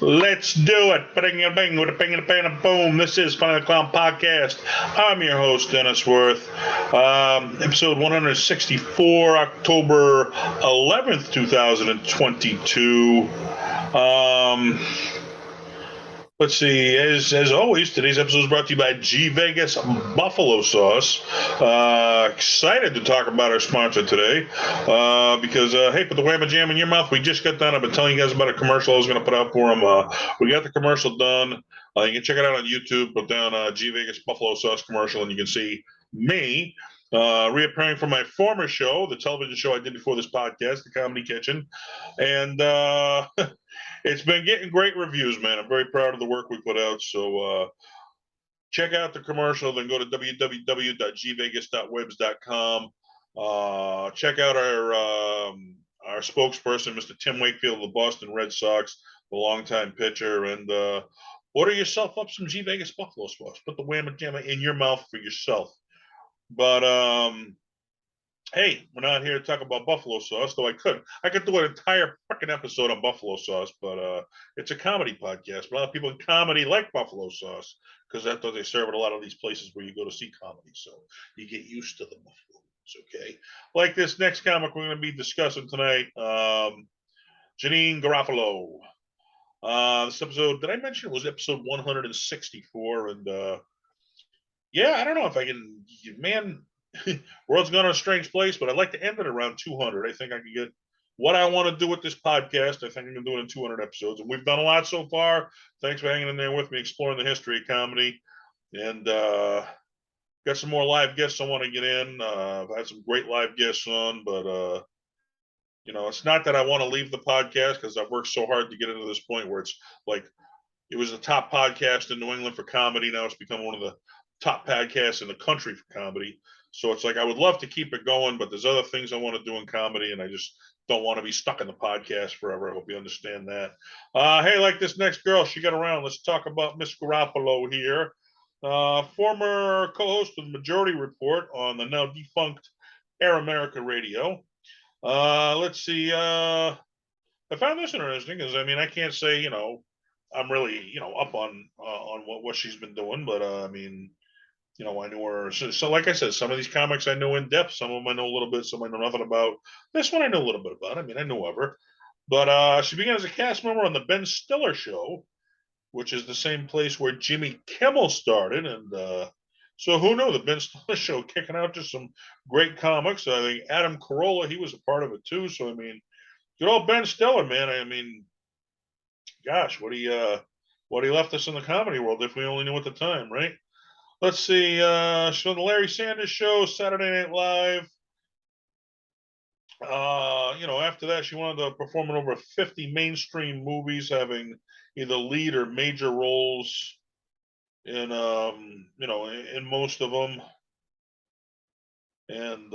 Let's do it. Bing a bing with a bing and a bang and a boom. This is Fun of the Clown Podcast. I'm your host, Dennis Wirth. Episode 164, October 11th, 2022. Um, Let's see. As always, today's episode is brought to you by G Vegas Buffalo Sauce. Excited to talk about our sponsor today because hey, put the whamma jam in your mouth. We just got done. I've been telling you guys about a commercial I was going to put out for them. We got the commercial done. You can check it out on YouTube. Put down G Vegas Buffalo Sauce commercial, and you can see me reappearing from my former show, the television show I did before this podcast, The Comedy Kitchen, and. It's been getting great reviews, man. I'm very proud of the work we put out. So check out the commercial, then go to www.gvegas.webs.com. Check out our spokesperson, Mr. Tim Wakefield of the Boston Red Sox, the longtime pitcher, and order yourself up some G Vegas Buffalo sauce. Put the whamma jamma in your mouth for yourself. But hey, we're not here to talk about buffalo sauce, though I could do an entire freaking episode on buffalo sauce, but it's a comedy podcast. A lot of people in comedy like buffalo sauce because that's what they serve at a lot of these places where you go to see comedy. So you get used to the buffalo. It's okay. Like this next comic we're going to be discussing tonight, Janeane Garofalo. This episode, did I mention it was episode 164? And yeah, I don't know if I can, man. World's gone to a strange place, but I'd like to end it around 200. I think I can get what I want to do with this podcast. I think I can do it in 200 episodes, and we've done a lot so far. Thanks for hanging in there with me, exploring the history of comedy, and got some more live guests I want to get in. I've had some great live guests on, but it's not that I want to leave the podcast because I've worked so hard to get into this point where it's like it was the top podcast in New England for comedy. Now it's become one of the top podcasts in the country for comedy. So it's like I would love to keep it going, but there's other things I want to do in comedy, and I just don't want to be stuck in the podcast forever. I hope you understand that. Hey, like this next girl, she got around. Let's talk about Miss Garofalo here. Former co-host of the Majority Report on the now defunct Air America Radio. Let's see. I found this interesting because I can't say I'm really up on what she's been doing, but I knew her. So, like I said, some of these comics I know in depth. Some of them I know a little bit. Some I know nothing about. This one I know a little bit about. I know of her. But she began as a cast member on the Ben Stiller Show, which is the same place where Jimmy Kimmel started. And so who knew? The Ben Stiller Show kicking out just some great comics. I think Adam Carolla, he was a part of it too. So, good old Ben Stiller, man. Gosh, what he left us in the comedy world if we only knew at the time, right? Let's see. She's on the Larry Sanders Show, Saturday Night Live. After that, she wanted to perform in over 50 mainstream movies, having either lead or major roles in most of them. And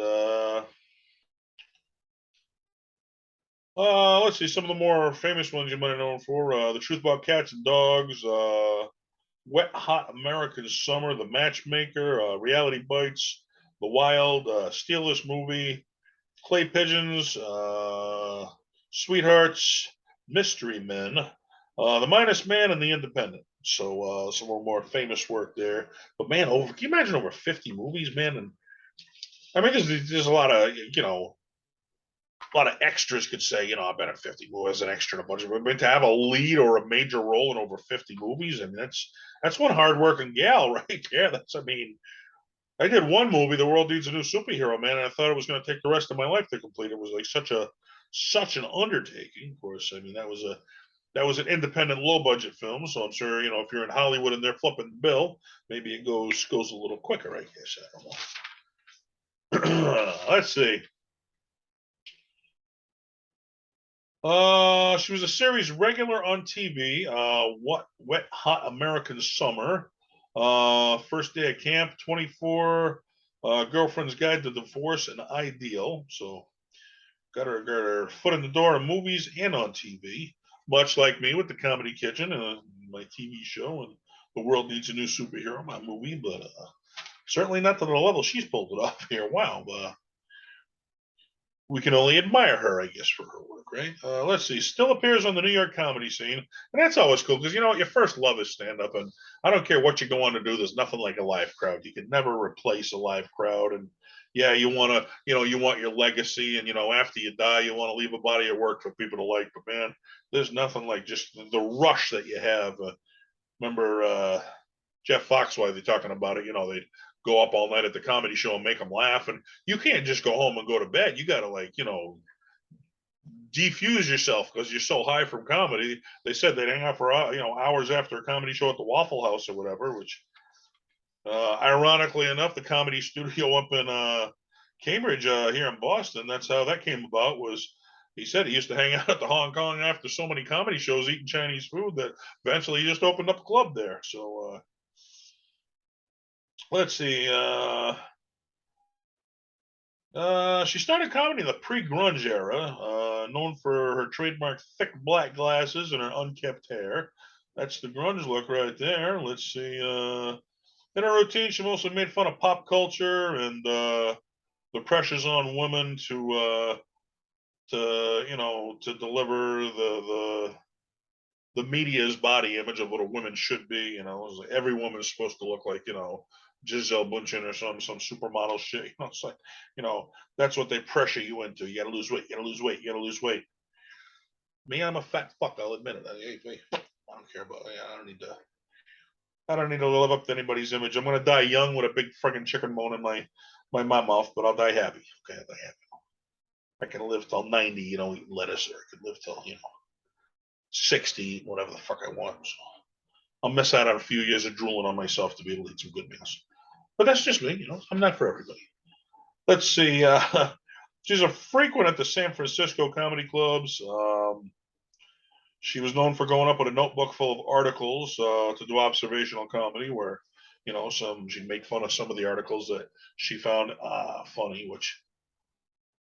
let's see some of the more famous ones you might have known for: The Truth About Cats and Dogs, Wet Hot American Summer, The Matchmaker, Reality Bites, The Wild, Steal This Movie, Clay Pigeons, Sweethearts, Mystery Men, The Minus Man, and The Independent. So some of more famous work there. But man, can you imagine over 50 movies, man? And there's a lot of extras could say, I've been in 50 movies, an extra in a bunch of them. But to have a lead or a major role in over 50 movies, that's one hardworking gal right there. I did one movie, The World Needs a New Superhero, man, and I thought it was going to take the rest of my life to complete. It was like such an undertaking. Of course, that was an independent, low budget film, so I'm sure if you're in Hollywood and they're flipping the bill, maybe it goes a little quicker. I guess I don't know. Let's see. She was a series regular on TV. What Wet Hot American Summer. First Day of Camp, 24. Girlfriend's Guide to Divorce and Ideal. So got her foot in the door in movies and on TV. Much like me with the Comedy Kitchen and my TV show, and The World Needs a New Superhero, my movie, but certainly not to the level she's pulled it off here. Wow. we can only admire her, I guess, for her work, right? Let's see. Still appears on the New York comedy scene, and that's always cool because your first love is stand up, and I don't care what you go on to do. There's nothing like a live crowd. You can never replace a live crowd, and yeah, you want to, you want your legacy, and after you die, you want to leave a body of work for people to like. But man, there's nothing like just the rush that you have. Remember Jeff Foxworthy talking about it? They'd go up all night at the comedy show and make them laugh, and you can't just go home and go to bed. You got to defuse yourself because you're so high from comedy. They said they'd hang out for hours after a comedy show at the Waffle House or whatever. Which, ironically enough, the comedy studio up in Cambridge here in Boston. That's how that came about. Was he said he used to hang out at the Hong Kong after so many comedy shows eating Chinese food that eventually he just opened up a club there. So let's see. She started comedy in the pre-grunge era, known for her trademark thick black glasses and her unkempt hair. That's the grunge look right there. Let's see. In her routine, she mostly made fun of pop culture and the pressures on women to deliver the media's body image of what a woman should be. Like every woman is supposed to look like Giselle Bundchen or some supermodel shit. It's like that's what they pressure you into. You got to lose weight. You got to lose weight. You got to lose weight. Me, I'm a fat fuck. I'll admit it. Hey, I don't care about. I don't need to. I don't need to live up to anybody's image. I'm gonna die young with a big friggin' chicken bone in my mouth, but I'll die happy. Okay, I'll die happy. I can live till 90, eating lettuce, or I can live till 60, whatever the fuck I want. So I'll miss out on a few years of drooling on myself to be able to eat some good meals. But that's just me. I'm not for everybody. Let's see. She's a frequent at the San Francisco comedy clubs. She was known for going up with a notebook full of articles to do observational comedy, where she'd make fun of some of the articles that she found funny,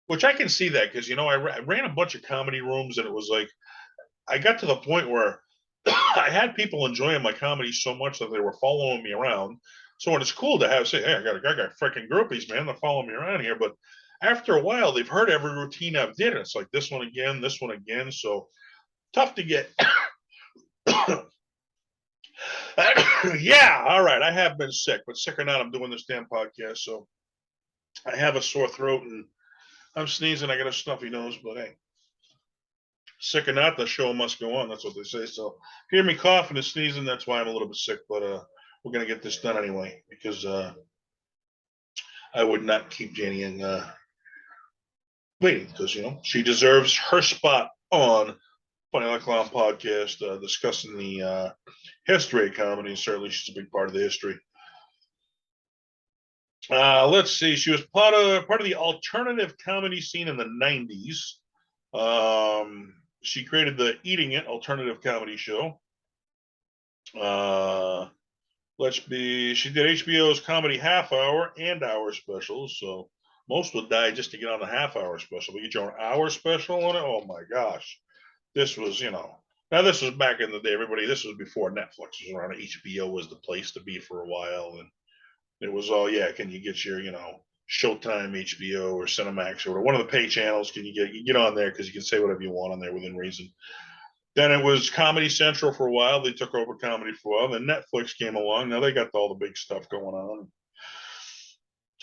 which I can see that because I ran a bunch of comedy rooms, and it was like I got to the point where I had people enjoying my comedy so much that they were following me around. So when it's cool to say, hey, I got freaking groupies, man, they're following me around here. But after a while, they've heard every routine I've did. And it's like this one again, this one again. So tough to get. Yeah, all right. I have been sick, but sick or not, I'm doing this damn podcast. So I have a sore throat and I'm sneezing. I got a stuffy nose, but hey, sick or not, the show must go on. That's what they say. So if you hear me coughing and sneezing, that's why I'm a little bit sick. But we're gonna get this done anyway because I would not keep Janeane waiting because she deserves her spot on Funny Like Clown podcast discussing the history of comedy. Certainly, she's a big part of the history. Let's see. She was part of the alternative comedy scene in the '90s. She created the Eating It alternative comedy show. She did HBO's comedy half hour and hour specials. So most would die just to get on the half hour special. But get your own hour special on it. Oh my gosh. This was, now this was back in the day, everybody, this was before Netflix was around. HBO was the place to be for a while. And it was all, yeah, can you get your, Showtime, HBO, or Cinemax, or one of the pay channels? Can you get on there because you can say whatever you want on there within reason. Then it was Comedy Central for a while. They took over comedy for a while. Then Netflix came along. Now they got all the big stuff going on.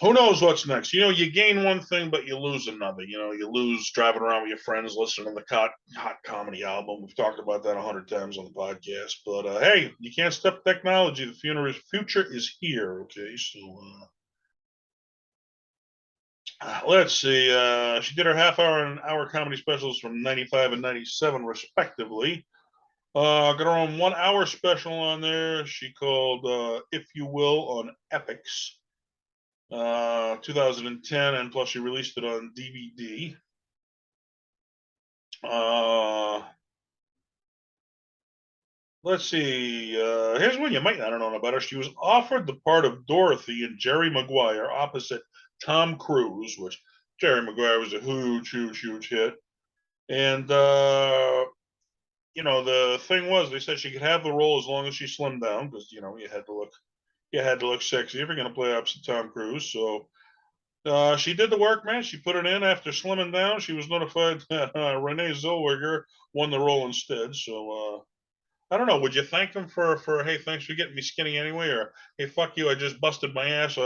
Who knows what's next? You gain one thing, but you lose another. You lose driving around with your friends, listening to the hot comedy album. We've talked about that 100 times on the podcast. But hey, you can't stop technology. The future is here. Okay, so let's see. She did her half hour and hour comedy specials from '95 and '97, respectively. Got her own 1 hour special on there. She called If You Will on Epics. 2010, and plus she released it on DVD. Let's see. Here's one you might not have known about her. She was offered the part of Dorothy in Jerry Maguire opposite Tom Cruise, which Jerry Maguire was a huge hit. And the thing was, they said she could have the role as long as she slimmed down because you had to look sexy if you're going to play opposite Tom Cruise. So She did the Workman. She put it in after slimming down. She was notified that Renee Zellweger won the role instead. So I don't know. Would you thank him for hey, thanks for getting me skinny anyway, or hey, fuck you, I just busted my ass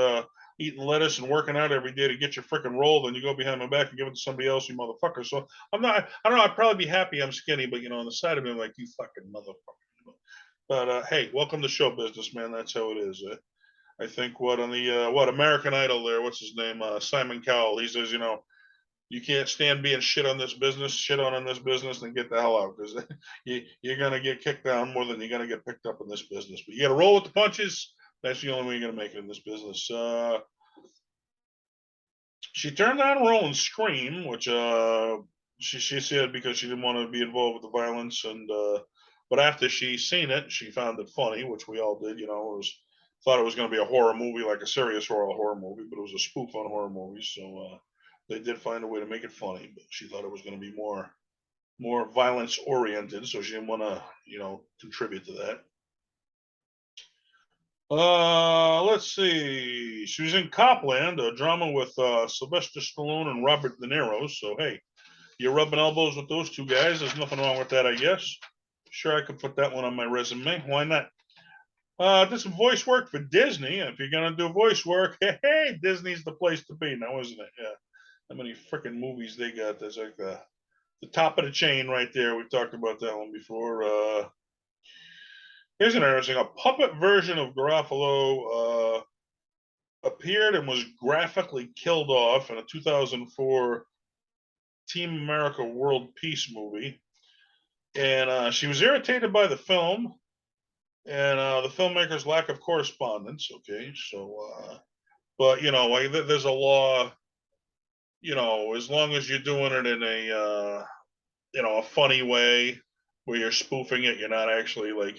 eating lettuce and working out every day to get your freaking role, then you go behind my back and give it to somebody else, you motherfucker. So I'm not. I don't know. I'd probably be happy I'm skinny, but on the side of me, I'm like, you fucking motherfucker. But hey, welcome to show business, man. That's how it is. I think what on the what American Idol there, what's his name? Simon Cowell. He says, you can't stand being shit on this business, shit on in this business, then get the hell out because you're gonna get kicked down more than you're gonna get picked up in this business. But you got to roll with the punches. That's the only way you're gonna make it in this business. She turned down a role in Scream, which she said because she didn't want to be involved with the violence, and but after she seen it, she found it funny, which we all did. Thought it was going to be a horror movie, like a serious horror movie, but it was a spoof on horror movies. So they did find a way to make it funny, but she thought it was going to be more violence oriented, so she didn't want to contribute to that. Let's see. She was in Copland, a drama with Sylvester Stallone and Robert De Niro. So hey, you're rubbing elbows with those two guys. There's nothing wrong with that, I guess. Sure, I could put that one on my resume. Why not? Did some voice work for Disney. If you're gonna do voice work, hey, Disney's the place to be now, isn't it? Yeah. How many freaking movies they got? That's like the top of the chain right there. We've talked about that one before. Here's an interesting. A puppet version of Garofalo appeared and was graphically killed off in a 2004 Team America World Peace movie. And she was irritated by the film and the filmmaker's lack of correspondence. Okay, so, but there's a law, as long as you're doing it in a funny way where you're spoofing it, you're not actually like,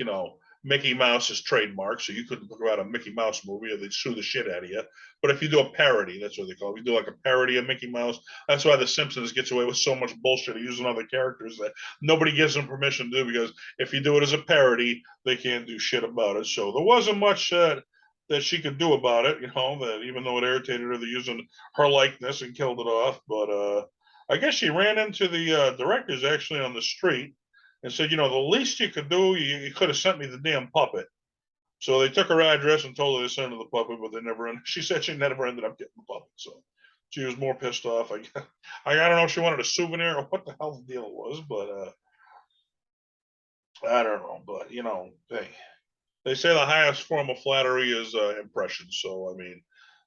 Mickey Mouse is trademark, so you couldn't put out a Mickey Mouse movie or they'd sue the shit out of you. But if you do a parody, that's what they call it. If you do like a parody of Mickey Mouse, that's why The Simpsons gets away with so much bullshit of using other characters that nobody gives them permission to do, because if you do it as a parody, they can't do shit about it. So there wasn't much that she could do about it, that even though it irritated her, they're using her likeness and killed it off. But I guess she ran into the directors actually on the street and said, the least you could do, you could have sent me the damn puppet. So they took her address and told her to send her the puppet, but they never. She said she never ended up getting the puppet. So she was more pissed off. I don't know if she wanted a souvenir or what the hell the deal was, but I don't know. But they say the highest form of flattery is impression. So I mean,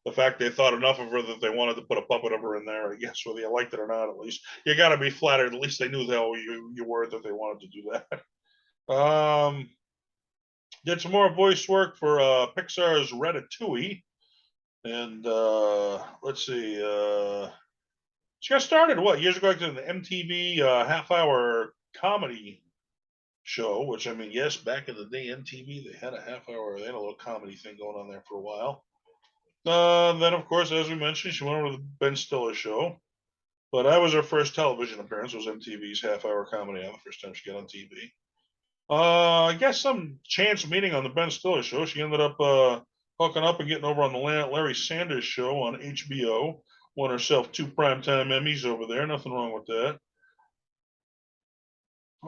the fact they thought enough of her that they wanted to put a puppet of her in there, I guess, whether you liked it or not, at least you got to be flattered. At least they knew how you were, that they wanted to do that. Did some more voice work for Pixar's Ratatouille, and let's see. She got started years ago in the MTV half-hour comedy show, which I mean, yes, back in the day, MTV they had a half-hour, they had a little comedy thing going on there for a while. Then, of course, as we mentioned, she went over to the Ben Stiller show. But that was her first television appearance. Was MTV's half-hour comedy hour, the first time she got on TV. I guess some chance meeting on the Ben Stiller show. She ended up hooking up and getting over on the Larry Sanders show on HBO. Won herself 2 primetime Emmys over there. Nothing wrong with that.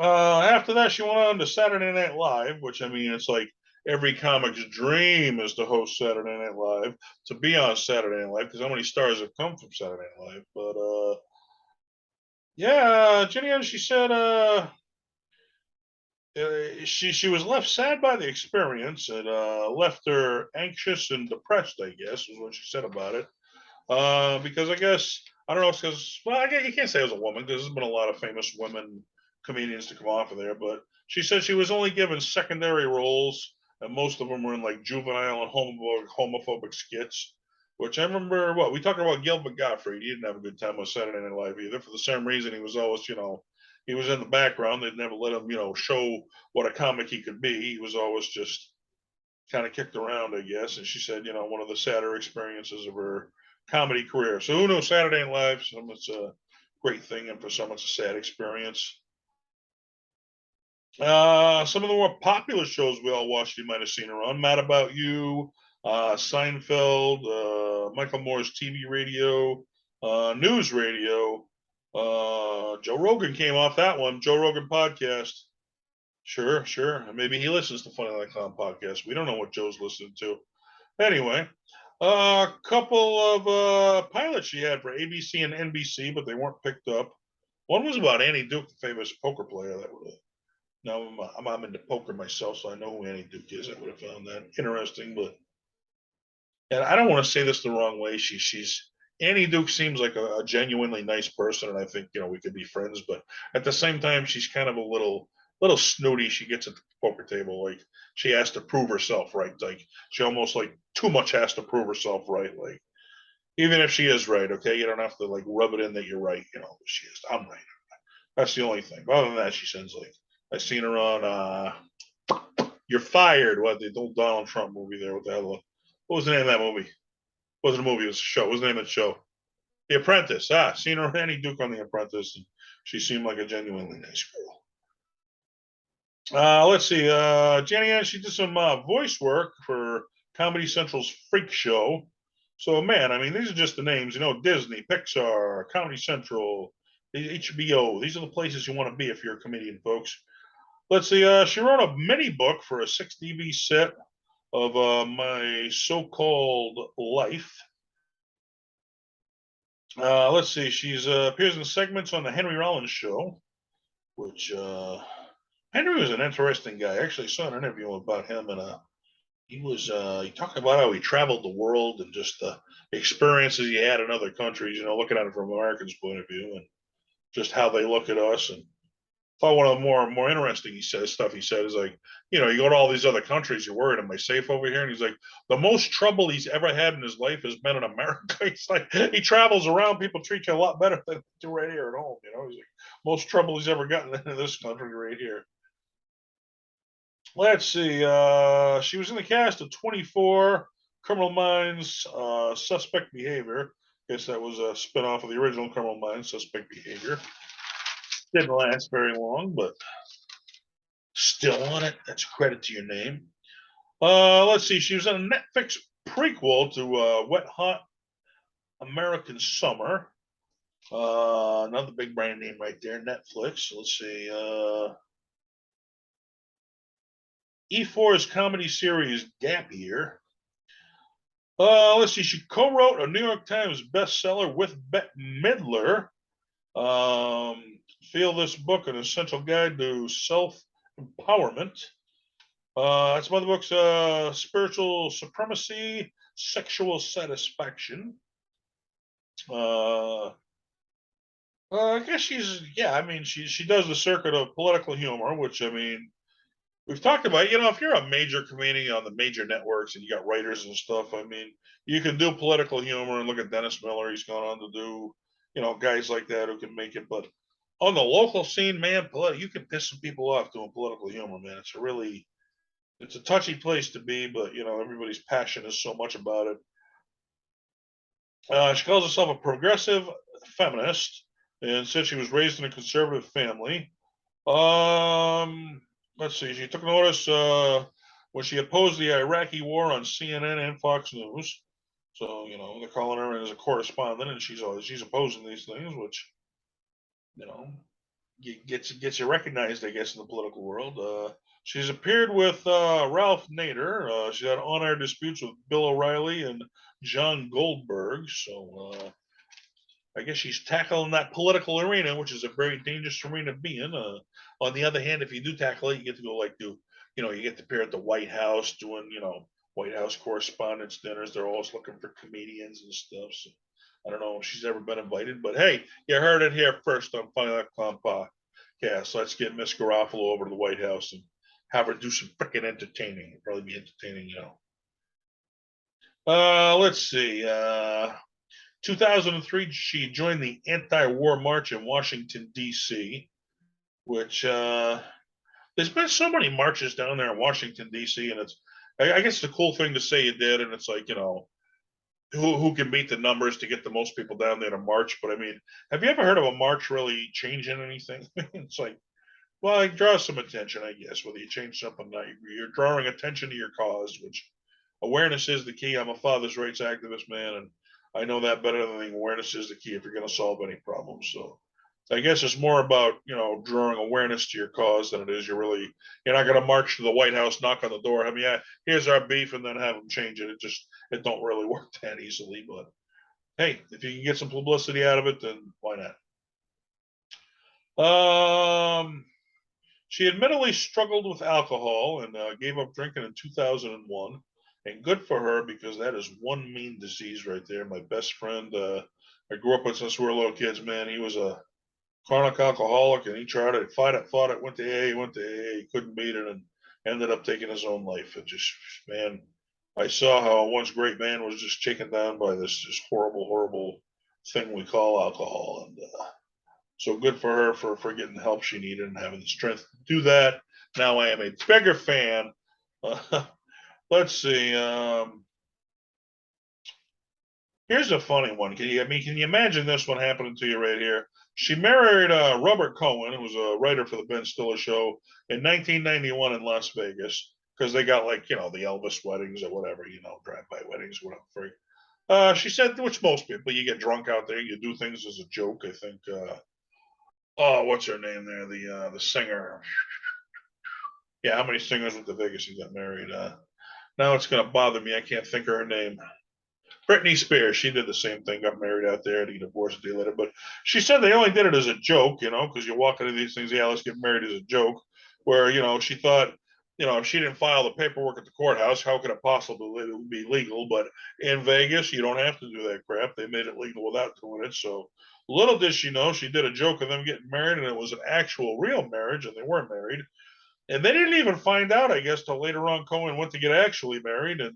After that, she went on to Saturday Night Live, which I mean, it's like every comic's dream is to host Saturday Night Live, to be on Saturday Night Live, because how many stars have come from Saturday Night Live? But yeah, Jenny, she said she was left sad by the experience. It left her anxious and depressed, I guess, is what she said about it. Because I guess I don't know, because I guess you can't say it was a woman, because there's been a lot of famous women comedians to come off of there. But she said she was only given secondary roles, and most of them were in like juvenile and homophobic skits. Which I remember, we talked about Gilbert Gottfried. He didn't have a good time on Saturday Night Live either. For the same reason, he was always, he was in the background. They'd never let him, show what a comic he could be. He was always just kind of kicked around, I guess. And she said, one of the sadder experiences of her comedy career. So who knows, Saturday Night Live, some it's a great thing, and for some it's a sad experience. Some of the more popular shows we all watched, you might have seen her on. Mad About You, Seinfeld, Michael Moore's TV radio, news radio. Joe Rogan came off that one. Joe Rogan podcast. Sure, sure. Maybe he listens to Funny Like Clown podcast. We don't know what Joe's listening to. Anyway, a couple of pilots she had for ABC and NBC, but they weren't picked up. One was about Annie Duke, the famous poker player. That would. Now I'm into poker myself, so I know who Annie Duke is. I would have found that interesting, but and I don't want to say this the wrong way. She's Annie Duke seems like a genuinely nice person, and I think we could be friends. But at the same time, she's kind of a little snooty. She gets at the poker table like she has to prove herself right. Like she almost like too much has to prove herself right. Like even if she is right, okay, you don't have to like rub it in that you're right. She is. I'm right. That's the only thing. Other than that, she sounds like I seen her on You're Fired. What the old Donald Trump movie there? What the hell? What was the name of that movie? Wasn't a movie, it was a show. What was the name of the show? The Apprentice. Seen her Annie Duke on The Apprentice, and she seemed like a genuinely nice girl. Let's see. Janeane, she did some voice work for Comedy Central's Freak Show. So, man, I mean, these are just the names. Disney, Pixar, Comedy Central, HBO. These are the places you want to be if you're a comedian, folks. Let's see. She wrote a mini book for a 6 DV set of my so-called life. Let's see. She's appears in segments on the Henry Rollins Show, which Henry was an interesting guy. I actually saw an interview about him, and he talked about how he traveled the world and just the experiences he had in other countries. Looking at it from Americans' point of view, and just how they look at us. And thought one of the more interesting stuff he said is like, you go to all these other countries, you're worried, am I safe over here? And he's like, the most trouble he's ever had in his life has been in America. He's like, he travels around, people treat you a lot better than they do right here at home. He's like, most trouble he's ever gotten in this country right here. Let's see. She was in the cast of 24, Criminal Minds, Suspect Behavior. Guess that was a spinoff of the original Criminal Minds, Suspect Behavior. Didn't last very long, but still on it. That's a credit to your name. Let's see. She was in a Netflix prequel to Wet Hot American Summer. Another big brand name right there, Netflix. Let's see. E4's comedy series Gap Year. Let's see. She co-wrote a New York Times bestseller with Bette Midler. Feel this book an essential guide to self-empowerment. Some other books: Spiritual Supremacy, Sexual Satisfaction. I guess I mean, she does the circuit of political humor, which I mean, we've talked about. If you're a major comedian on the major networks and you got writers and stuff, I mean, you can do political humor and look at Dennis Miller. He's gone on to do, guys like that who can make it. But on the local scene, man, you can piss some people off doing political humor, man. It's a touchy place to be, but everybody's passion is so much about it. She calls herself a progressive feminist and said she was raised in a conservative family. Let's see. She took notice when she opposed the Iraqi war on CNN and Fox News. So they're calling her in as a correspondent, and she's opposing these things, which gets you recognized, I guess, in the political world. She's appeared with Ralph Nader. She's had on-air disputes with Bill O'Reilly and John Goldberg. So I guess she's tackling that political arena, which is a very dangerous arena to be in. On the other hand, if you do tackle it, you get to go you get to appear at the White House doing, White House correspondence dinners. They're always looking for comedians and stuff. So I don't know if she's ever been invited, but hey, you heard it here first on Funny Like Clown podcast. Let's get Miss Garofalo over to the White House and have her do some freaking entertaining. It'll probably be entertaining, Let's see. 2003, she joined the Anti-War March in Washington, D.C., which there's been so many marches down there in Washington, D.C., and I guess it's a cool thing to say you did, and it's like, who can beat the numbers to get the most people down there to march. But I mean, have you ever heard of a march really changing anything? It's like, well, it draws some attention, I guess. Whether you change something or not, you're drawing attention to your cause, which Awareness is the key. I'm a father's rights activist, man, and I know that better than anything. Awareness is the key if you're going to solve any problems. So I guess it's more about, drawing awareness to your cause than it is you're not going to march to the White House, knock on the door. I mean, yeah, here's our beef, and then have them change it. It don't really work that easily. But hey, if you can get some publicity out of it, then why not? She admittedly struggled with alcohol and gave up drinking in 2001. And good for her, because that is one mean disease right there. My best friend, I grew up with since we were little kids, man. He was a chronic alcoholic, and he tried it, fought it, went to AA, couldn't beat it, and ended up taking his own life. It just, man, I saw how a once great man was just taken down by this horrible, horrible thing we call alcohol. And so good for her for getting the help she needed and having the strength to do that. Now I am a bigger fan. Let's see. Here's a funny one. Can you imagine this one happening to you right here? She married Robert Cohen, who was a writer for the Ben Stiller show, in 1991 in Las Vegas, because they got the Elvis weddings or whatever, drive-by weddings, whatever. She said, which most people, you get drunk out there, you do things as a joke. I think. Oh, what's her name there? The singer. Yeah, how many singers went to Vegas and got married? Now it's gonna bother me. I can't think of her name. Britney Spears. She did the same thing. Got married out there. To get divorced a day later. But she said they only did it as a joke, because you walk into these things. Yeah, let's get married as a joke. Where she thought, if she didn't file the paperwork at the courthouse, how could it possibly be legal? But in Vegas, you don't have to do that crap. They made it legal without doing it. So little did she know, she did a joke of them getting married, and it was an actual real marriage, and they weren't married. And they didn't even find out, I guess, till later on. Cohen went to get actually married, and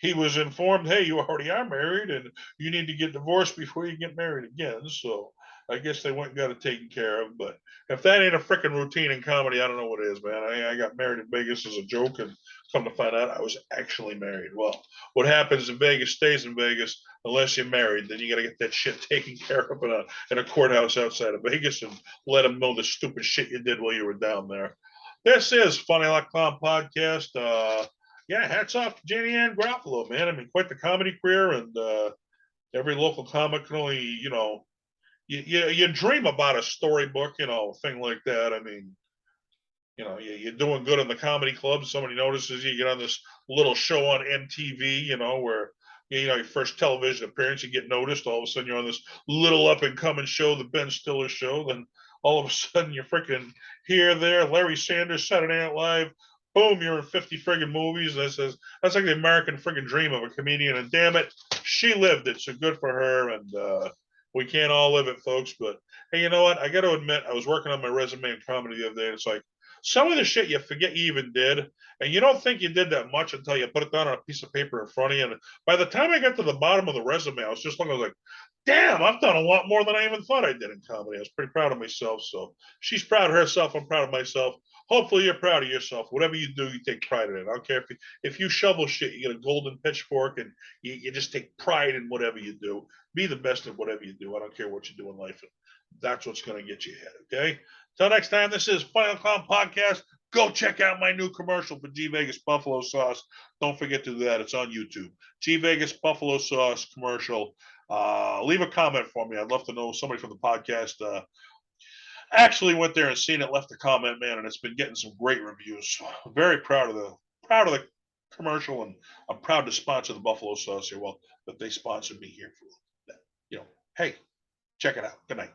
he was informed, hey, you already are married, and you need to get divorced before you get married again. So I guess they went and got it taken care of. But if that ain't a freaking routine in comedy, I don't know what is, man. I got married in Vegas as a joke, and come to find out I was actually married. Well, what happens in Vegas stays in Vegas unless you're married. Then you got to get that shit taken care of in a courthouse outside of Vegas and let them know the stupid shit you did while you were down there. This is Funny Like Clown Podcast. Yeah, hats off to Janeane Garofalo, man. I mean, quite the comedy career, and every local comic can only, you dream about a storybook, thing like that. I mean, you're doing good in the comedy club. Somebody notices you get on this little show on MTV, where your first television appearance, you get noticed. All of a sudden, you're on this little up and coming show, the Ben Stiller show. Then all of a sudden, you're freaking here, there, Larry Sanders, Saturday Night Live. Boom, you're in 50 friggin' movies. That's like the American friggin' dream of a comedian. And damn it, she lived it. So good for her. And we can't all live it, folks. But hey, you know what? I got to admit, I was working on my resume in comedy the other day. And it's like, some of the shit you forget you even did, and you don't think you did that much until you put it down on a piece of paper in front of you. And by the time I got to the bottom of the resume, I was just looking, I was like, damn, I've done a lot more than I even thought I did in comedy. I was pretty proud of myself. So she's proud of herself. I'm proud of myself. Hopefully you're proud of yourself. Whatever you do, you take pride in it. I don't care if you shovel shit, you get a golden pitchfork, and you just take pride in whatever you do. Be the best at whatever you do. I don't care what you do in life. That's what's going to get you ahead. Okay. Till next time, this is Final Clown Podcast. Go check out my new commercial for G Vegas Buffalo Sauce. Don't forget to do that. It's on YouTube. G Vegas Buffalo Sauce commercial. Leave a comment for me. I'd love to know. Somebody from the podcast actually went there and seen it, left a comment, man, and it's been getting some great reviews. I'm very proud of the commercial, and I'm proud to sponsor the Buffalo Sauce here. Well, but they sponsored me here for that. Hey, check it out. Good night.